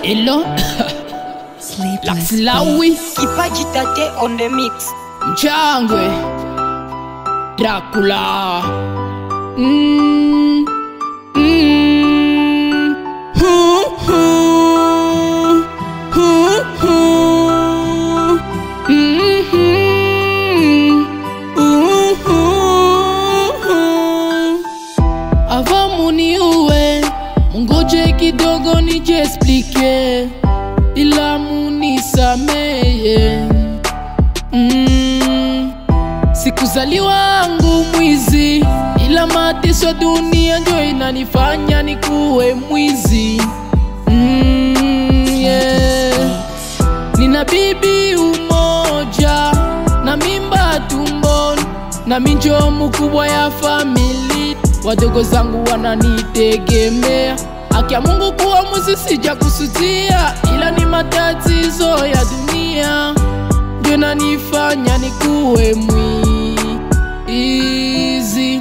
Hello. Laxilawi Kipaji Tate on the mix. Mchangwe Dracula. Avamu ni uwe mungoje kidogo nije explique, ila munisameye. Sikuzaliwa wangu mwizi, ila mateso dunia ndio inanifanya nikuwe mwizi. Nina bibi umoja na mimba tumboni, na minjo mkubwa ya famili. Wadogo zangu wananitegemea, haki ya Mungu kuwa mwizi sija kusudia, ila ni matatizo ya dunia ndio nanifanya nikuwe mwizi.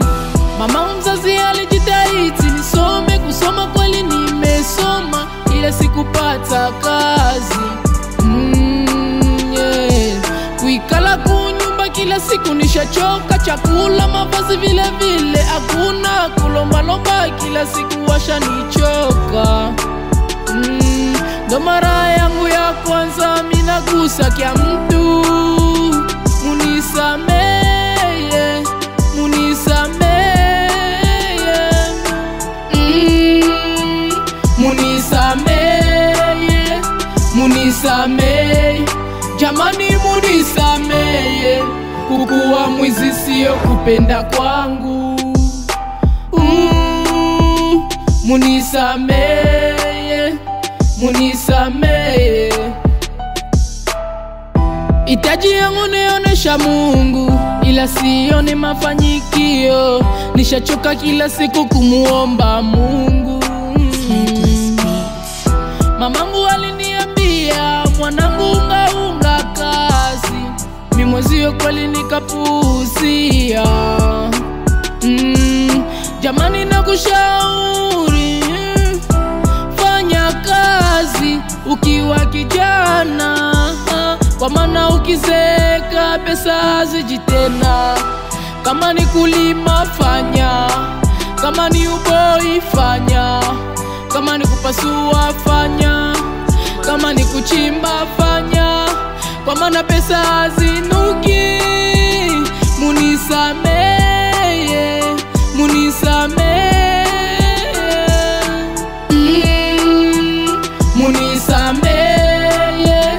Mama mzazi alijitahidi nisome, kusoma kweli nimesoma, ila sikupata kazi. Kuikala kunyumba kila siku nishachoka, chakula mavazi vile vile hakuna, kulomba lomba kila siku washanichoka. Ndo mara yangu ya kwanza mina gusa kia mtu. Munisameye, munisameye, munisameye, munisameye, jamani munisameye, kukuwa mwizi sio kupenda kwangu. Munisameye, munisameye. Itaji yangu nionesha Mungu, ila sione mafanyikio. Nishachoka kila siku kumuomba Mungu. Mamangu aliniambia, mwanangu unga kazi, mimwezio kweli nikapuuzia. Jamani nakushauri, fanya kazi ukiwa kijana, kwa maana ukizeka pesa haziji tena. Kama ni kulima fanya, kama ni uboi fanya, kama ni kupasua fanya, kama ni kuchimba fanya, kwa maana pesa hazinuki. Munisameye, munisameye, munisameye,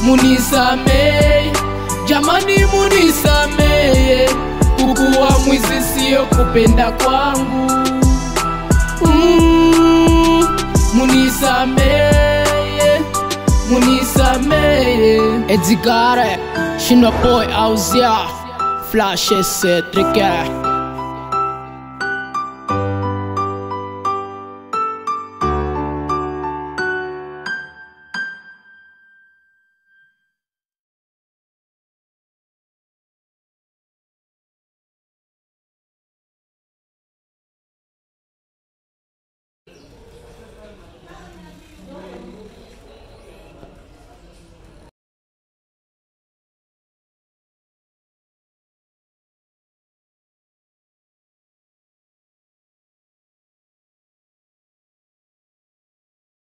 munisameye, jamani munisameye, kukuwa mwizi sio kupenda kwangu. Munisameye, munisameye. Edgare, Shinwa boy auzia, flash ese trike.